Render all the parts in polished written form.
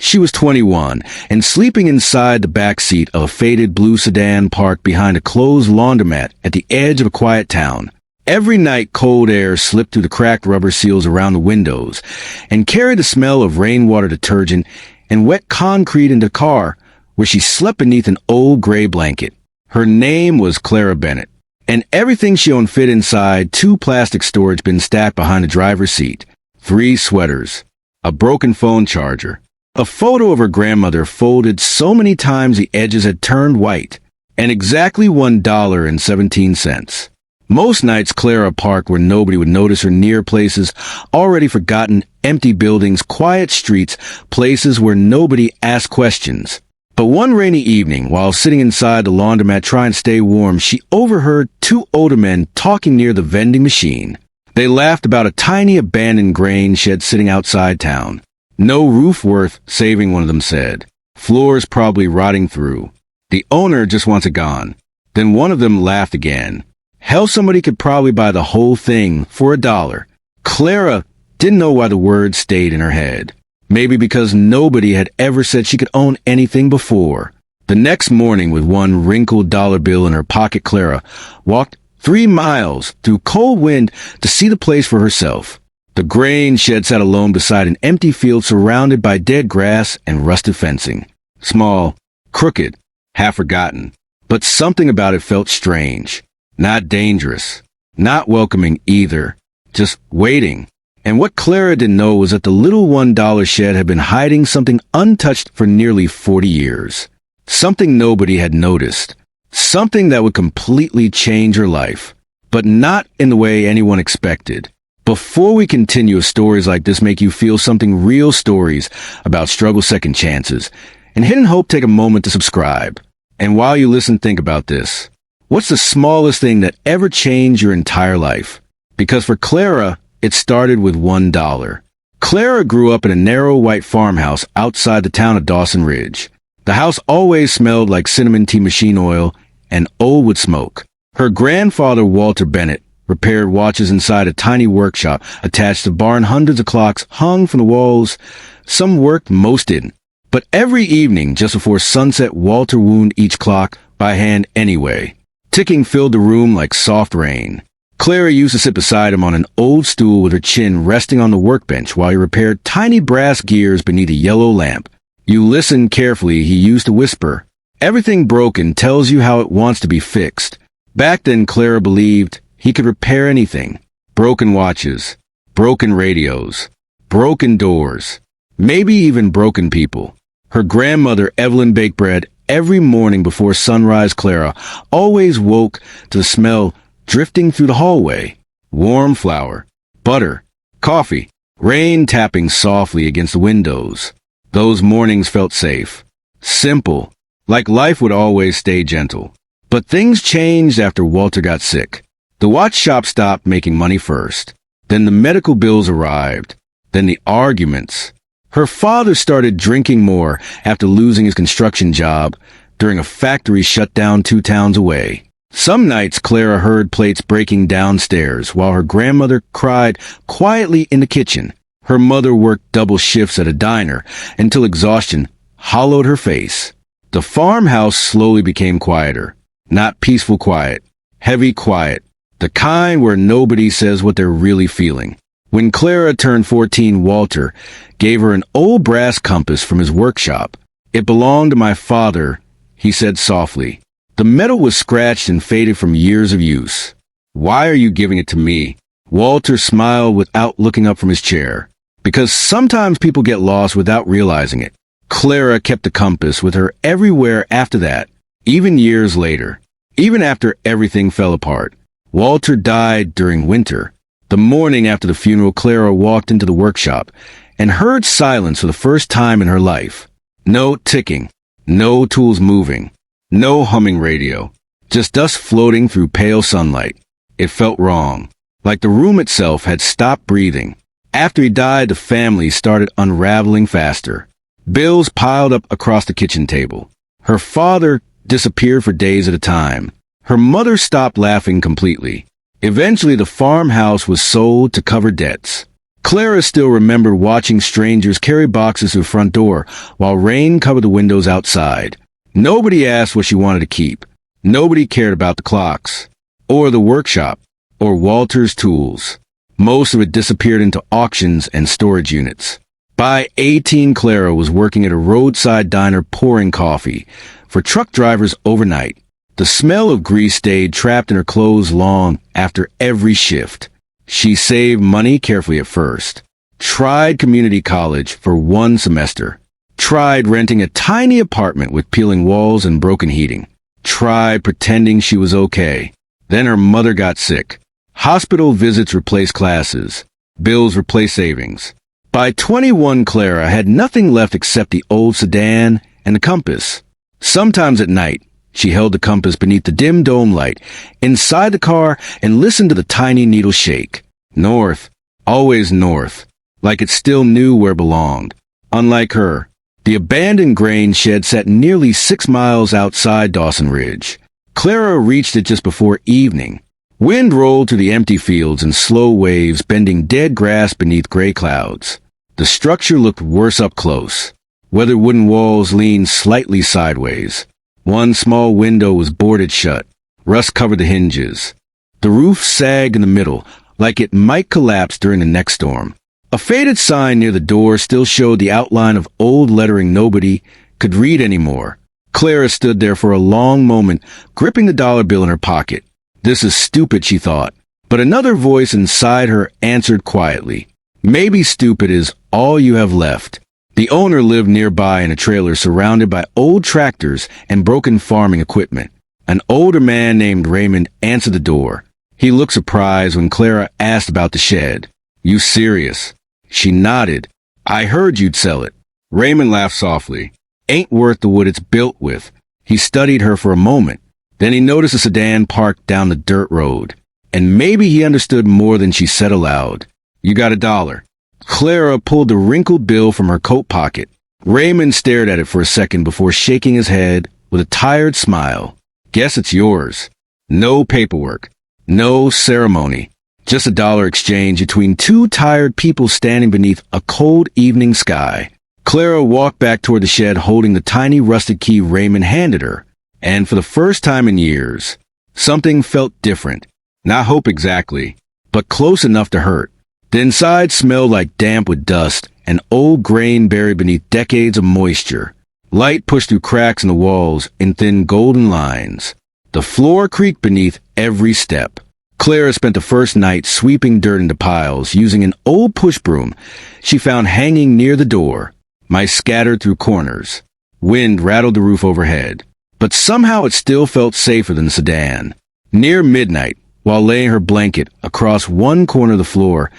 She was 21 and sleeping inside the back seat of a faded blue sedan parked behind a closed laundromat at the edge of a quiet town. Every night, cold air slipped through the cracked rubber seals around the windows and carried the smell of rainwater detergent and wet concrete into the car, where she slept beneath an old gray blanket. Her name was Clara Bennett, and everything she owned fit inside 2 plastic storage bins stacked behind the driver's seat, 3 sweaters, a broken phone charger, a photo of her grandmother folded so many times the edges had turned white, and exactly $1.17. Most nights Clara parked where nobody would notice her, near places already forgotten, empty buildings, quiet streets, places where nobody asked questions. But one rainy evening, while sitting inside the laundromat trying to stay warm, she overheard 2 older men talking near the vending machine. They laughed about a tiny abandoned grain shed sitting outside town. No roof worth saving, one of them said. Floors probably rotting through. The owner just wants it gone. Then one of them laughed again. Hell, somebody could probably buy the whole thing for $1. Clara didn't know why the words stayed in her head. Maybe because nobody had ever said she could own anything before. The next morning, with one wrinkled dollar bill in her pocket, Clara walked 3 miles through cold wind to see the place for herself. The grain shed sat alone beside an empty field surrounded by dead grass and rusted fencing. Small, crooked, half forgotten. But something about it felt strange. Not dangerous. Not welcoming either. Just waiting. And what Clara didn't know was that the little $1 shed had been hiding something untouched for nearly 40 years. Something nobody had noticed. Something that would completely change her life. But not in the way anyone expected. Before we continue, stories like this make you feel something, real stories about struggle, second chances, and hidden hope, take a moment to subscribe. And while you listen, think about this. What's the smallest thing that ever changed your entire life? Because for Clara, it started with $1. Clara grew up in a narrow white farmhouse outside the town of Dawson Ridge. The house always smelled like cinnamon tea machine oil and old wood smoke. Her grandfather, Walter Bennett, repaired watches inside a tiny workshop attached to the barn. Hundreds of clocks hung from the walls. Some worked, most didn't. But every evening, just before sunset, Walter wound each clock by hand anyway. Ticking filled the room like soft rain. Clara used to sit beside him on an old stool with her chin resting on the workbench while he repaired tiny brass gears beneath a yellow lamp. You listened carefully, he used to whisper. Everything broken tells you how it wants to be fixed. Back then, Clara believed he could repair anything. Broken watches, broken radios, broken doors, maybe even broken people. Her grandmother, Evelyn, baked bread every morning before sunrise. Clara always woke to the smell drifting through the hallway. Warm flour, butter, coffee, rain tapping softly against the windows. Those mornings felt safe, simple, like life would always stay gentle. But things changed after Walter got sick. The watch shop stopped making money first. Then the medical bills arrived. Then the arguments. Her father started drinking more after losing his construction job during a factory shutdown 2 towns away. Some nights Clara heard plates breaking downstairs while her grandmother cried quietly in the kitchen. Her mother worked double shifts at a diner until exhaustion hollowed her face. The farmhouse slowly became quieter. Not peaceful quiet, heavy quiet. The kind where nobody says what they're really feeling. When Clara turned 14, Walter gave her an old brass compass from his workshop. It belonged to my father, he said softly. The metal was scratched and faded from years of use. Why are you giving it to me? Walter smiled without looking up from his chair. Because sometimes people get lost without realizing it. Clara kept the compass with her everywhere after that, even years later, even after everything fell apart. Walter died during winter. The morning after the funeral, Clara walked into the workshop and heard silence for the first time in her life. No ticking, no tools moving, no humming radio, just dust floating through pale sunlight. It felt wrong, like the room itself had stopped breathing. After he died, the family started unraveling faster. Bills piled up across the kitchen table. Her father disappeared for days at a time. Her mother stopped laughing completely. Eventually, the farmhouse was sold to cover debts. Clara still remembered watching strangers carry boxes to the front door while rain covered the windows outside. Nobody asked what she wanted to keep. Nobody cared about the clocks, or the workshop, or Walter's tools. Most of it disappeared into auctions and storage units. By 18, Clara was working at a roadside diner pouring coffee for truck drivers overnight. The smell of grease stayed trapped in her clothes long after every shift. She saved money carefully at first, tried community college for 1 semester, tried renting a tiny apartment with peeling walls and broken heating, tried pretending she was okay. Then her mother got sick. Hospital visits replaced classes. Bills replaced savings. By 21, Clara had nothing left except the old sedan and the compass. Sometimes at night, she held the compass beneath the dim dome light inside the car and listened to the tiny needle shake. North, always north, like it still knew where it belonged. Unlike her, the abandoned grain shed sat nearly 6 miles outside Dawson Ridge. Clara reached it just before evening. Wind rolled through the empty fields in slow waves, bending dead grass beneath gray clouds. The structure looked worse up close. Weathered wooden walls leaned slightly sideways. One small window was boarded shut. Rust covered the hinges. The roof sagged in the middle, like it might collapse during the next storm. A faded sign near the door still showed the outline of old lettering nobody could read anymore. Clara stood there for a long moment, gripping the dollar bill in her pocket. This is stupid, she thought. But another voice inside her answered quietly. Maybe stupid is all you have left. The owner lived nearby in a trailer surrounded by old tractors and broken farming equipment. An older man named Raymond answered the door. He looked surprised when Clara asked about the shed. You serious? She nodded. I heard you'd sell it. Raymond laughed softly. Ain't worth the wood it's built with. He studied her for a moment. Then he noticed a sedan parked down the dirt road. And maybe he understood more than she said aloud. You got $1. Clara pulled the wrinkled bill from her coat pocket. Raymond stared at it for a second before shaking his head with a tired smile. Guess it's yours. No paperwork. No ceremony. Just $1 exchange between 2 tired people standing beneath a cold evening sky. Clara walked back toward the shed holding the tiny rusted key Raymond handed her. And for the first time in years, something felt different. Not hope exactly, but close enough to hurt. The inside smelled like damp with dust and old grain buried beneath decades of moisture. Light pushed through cracks in the walls in thin golden lines. The floor creaked beneath every step. Clara spent the first night sweeping dirt into piles using an old push broom she found hanging near the door. Mice scattered through corners. Wind rattled the roof overhead. But somehow it still felt safer than the sedan. Near midnight, while laying her blanket across one corner of the floor,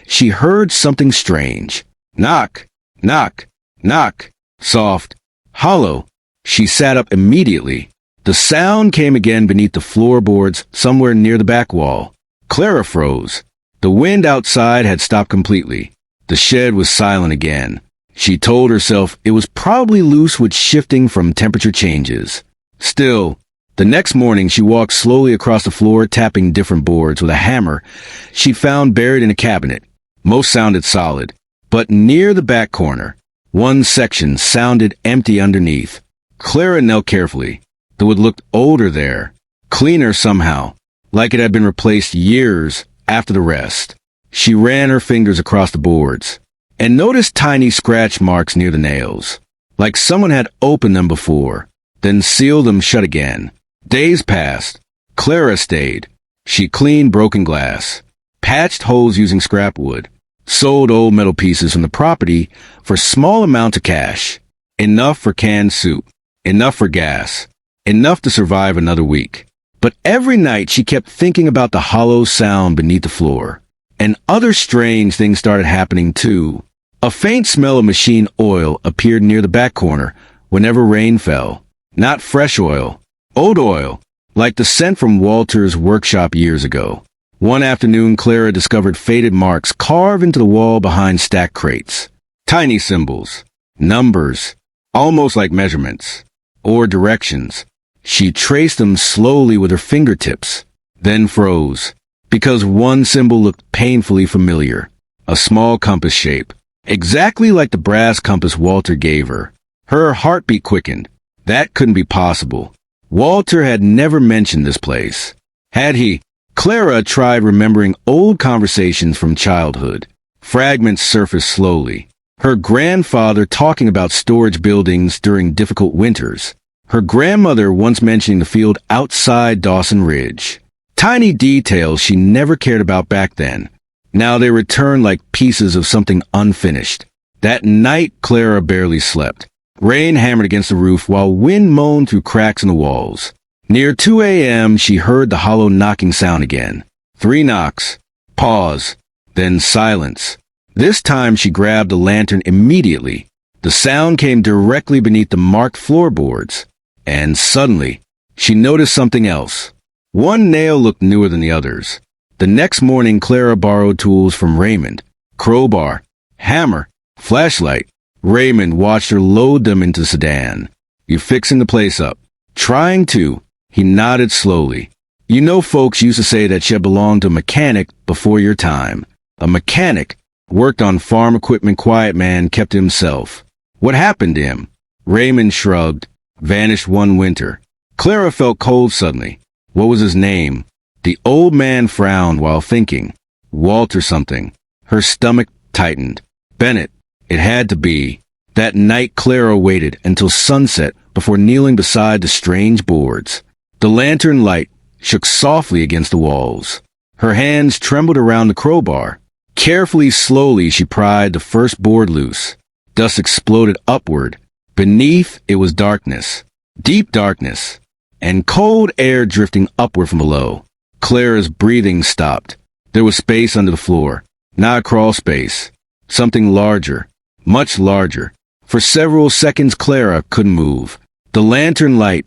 she heard something strange. Knock, knock, knock. Soft, hollow. She sat up immediately. The sound came again beneath the floorboards somewhere near the back wall. Clara froze. The wind outside had stopped completely. The shed was silent again. She told herself it was probably loose with shifting from temperature changes. Still, the next morning she walked slowly across the floor, tapping different boards with a hammer she found buried in a cabinet. Most sounded solid, but near the back corner, one section sounded empty underneath. Clara knelt carefully. The wood looked older there, cleaner somehow, like it had been replaced years after the rest. She ran her fingers across the boards and noticed tiny scratch marks near the nails, like someone had opened them before, then sealed them shut again. Days passed. Clara stayed. She cleaned broken glass, patched holes using scrap wood, sold old metal pieces from the property for small amounts of cash, enough for canned soup, enough for gas, enough to survive another week. But every night she kept thinking about the hollow sound beneath the floor. And other strange things started happening too. A faint smell of machine oil appeared near the back corner whenever rain fell. Not fresh oil, old oil, like the scent from Walter's workshop years ago. One afternoon, Clara discovered faded marks carved into the wall behind stacked crates. Tiny symbols, numbers, almost like measurements, or directions. She traced them slowly with her fingertips, then froze, because one symbol looked painfully familiar. a small compass shape, exactly like the brass compass Walter gave her. Her heartbeat quickened. That couldn't be possible. Walter had never mentioned this place. Had he? Clara tried remembering old conversations from childhood. Fragments surfaced slowly. Her grandfather talking about storage buildings during difficult winters. Her grandmother once mentioning the field outside Dawson Ridge. Tiny details she never cared about back then. Now they returned like pieces of something unfinished. That night, Clara barely slept. Rain hammered against the roof while wind moaned through cracks in the walls. Near 2 a.m., she heard the hollow knocking sound again. 3 knocks. Pause. Then silence. This time she grabbed a lantern immediately. The sound came directly beneath the marked floorboards. And suddenly, she noticed something else. One nail looked newer than the others. The next morning, Clara borrowed tools from Raymond. Crowbar, hammer, flashlight. Raymond watched her load them into the sedan. "You fixing the place up?" "Trying to." He nodded slowly. "You know folks used to say that you belonged to a mechanic before your time." A mechanic. Worked on farm equipment, quiet man, kept to himself. What happened to him? Raymond shrugged. Vanished one winter. Clara felt cold suddenly. What was his name? The old man frowned while thinking. Walter something. Her stomach tightened. Bennett. It had to be. That night Clara waited until sunset before kneeling beside the strange boards. The lantern light shook softly against the walls. Her hands trembled around the crowbar. Carefully, slowly, she pried the first board loose. Dust exploded upward. Beneath, it was darkness. Deep darkness. And cold air drifting upward from below. Clara's breathing stopped. There was space under the floor. Not a crawl space. Something larger. Much larger. For several seconds, Clara couldn't move. The lantern light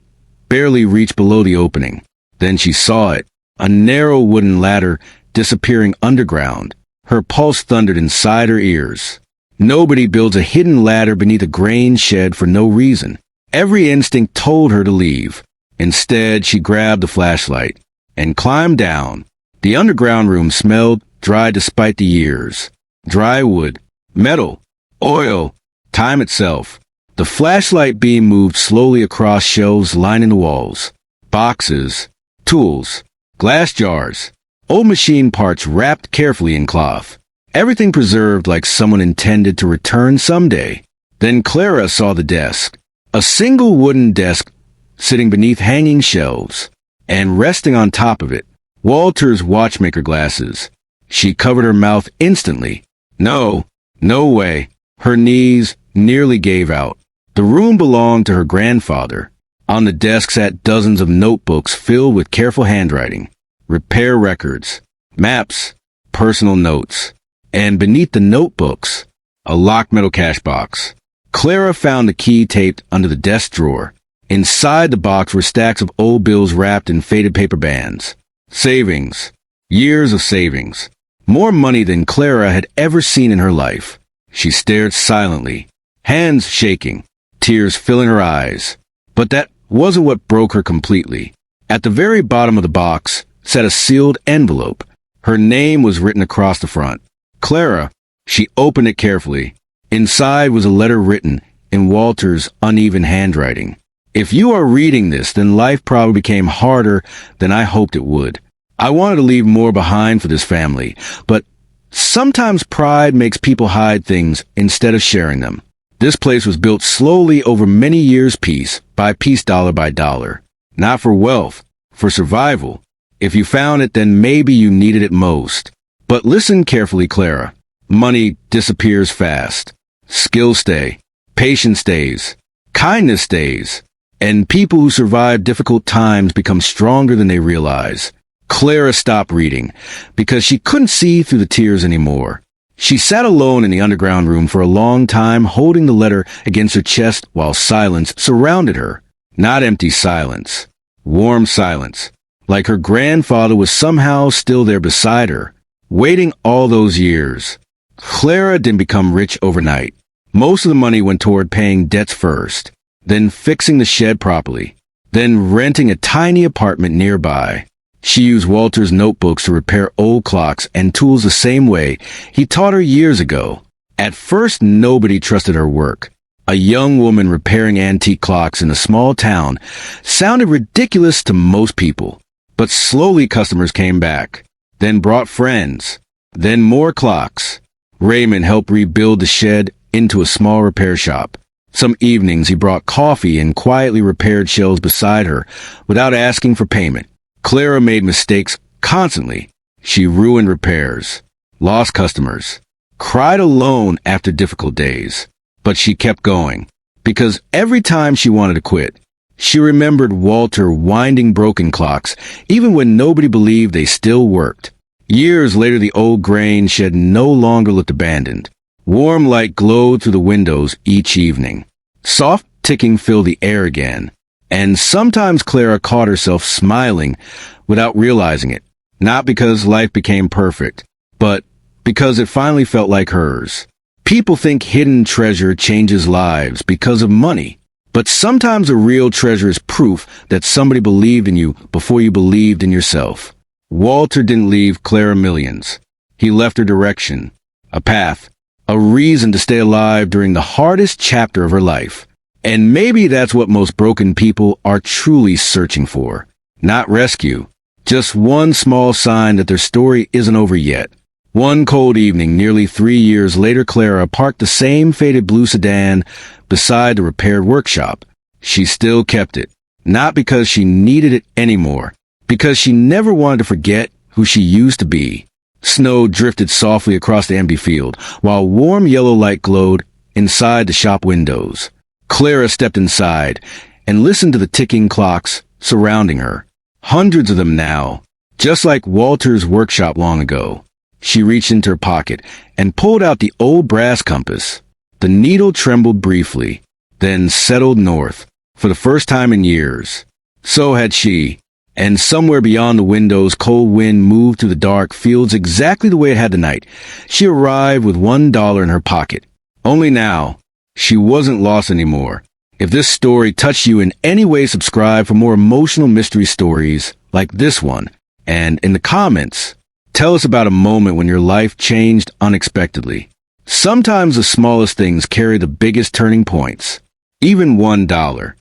barely reached below the opening. Then she saw it. A narrow wooden ladder disappearing underground. Her pulse thundered inside her ears. Nobody builds a hidden ladder beneath a grain shed for no reason. Every instinct told her to leave. Instead, she grabbed the flashlight and climbed down. The underground room smelled dry despite the years. Dry wood, metal, oil, time itself. The flashlight beam moved slowly across shelves lining the walls. Boxes, tools, glass jars. Old machine parts wrapped carefully in cloth. Everything preserved like someone intended to return someday. Then Clara saw the desk. A single wooden desk sitting beneath hanging shelves. And resting on top of it, Walter's watchmaker glasses. She covered her mouth instantly. No way. Her knees nearly gave out. The room belonged to her grandfather. On the desk sat dozens of notebooks filled with careful handwriting. Repair records, maps, personal notes, and beneath the notebooks, a locked metal cash box. Clara found the key taped under the desk drawer. Inside the box were stacks of old bills wrapped in faded paper bands. Savings. Years of savings. More money than Clara had ever seen in her life. She stared silently, hands shaking, tears filling her eyes. But that wasn't what broke her completely. At the very bottom of the box sat a sealed envelope. Her name was written across the front. Clara. She opened it carefully. Inside was a letter written in Walter's uneven handwriting. If you are reading this, then life probably became harder than I hoped it would. I wanted to leave more behind for this family, but sometimes pride makes people hide things instead of sharing them. This place was built slowly over many years, piece by piece, dollar by dollar. Not for wealth, for survival. If you found it, then maybe you needed it most. But listen carefully, Clara. Money disappears fast. Skill stay. Patience stays. Kindness stays. And people who survive difficult times become stronger than they realize. Clara stopped reading because she couldn't see through the tears anymore. She sat alone in the underground room for a long time, holding the letter against her chest while silence surrounded her. Not empty silence. Warm silence. Like her grandfather was somehow still there beside her, waiting all those years. Clara didn't become rich overnight. Most of the money went toward paying debts first, then fixing the shed properly, then renting a tiny apartment nearby. She used Walter's notebooks to repair old clocks and tools the same way he taught her years ago. At first, nobody trusted her work. A young woman repairing antique clocks in a small town sounded ridiculous to most people. But slowly customers came back, then brought friends, then more clocks. Raymond helped rebuild the shed into a small repair shop. Some evenings he brought coffee and quietly repaired shelves beside her without asking for payment. Clara made mistakes constantly. She ruined repairs, lost customers, cried alone after difficult days. But she kept going, because every time she wanted to quit, she remembered Walter winding broken clocks, even when nobody believed they still worked. Years later, the old grain shed no longer looked abandoned. Warm light glowed through the windows each evening. Soft ticking filled the air again. And sometimes Clara caught herself smiling without realizing it, not because life became perfect, but because it finally felt like hers. People think hidden treasure changes lives because of money, but sometimes a real treasure is proof that somebody believed in you before you believed in yourself. Walter didn't leave Clara millions. He left her direction, a path, a reason to stay alive during the hardest chapter of her life. And maybe that's what most broken people are truly searching for. Not rescue, just one small sign that their story isn't over yet. One cold evening, nearly 3 years later, Clara parked the same faded blue sedan beside the repaired workshop. She still kept it, not because she needed it anymore, because she never wanted to forget who she used to be. Snow drifted softly across the empty field, while warm yellow light glowed inside the shop windows. Clara stepped inside and listened to the ticking clocks surrounding her. Hundreds of them now, just like Walter's workshop long ago. She reached into her pocket and pulled out the old brass compass. The needle trembled briefly, then settled north, for the first time in years. So had she, and somewhere beyond the windows, cold wind moved through the dark fields exactly the way it had the night. She arrived with $1 in her pocket. Only now, she wasn't lost anymore. If this story touched you in any way, subscribe for more emotional mystery stories like this one. And in the comments, tell us about a moment when your life changed unexpectedly. Sometimes the smallest things carry the biggest turning points. Even $1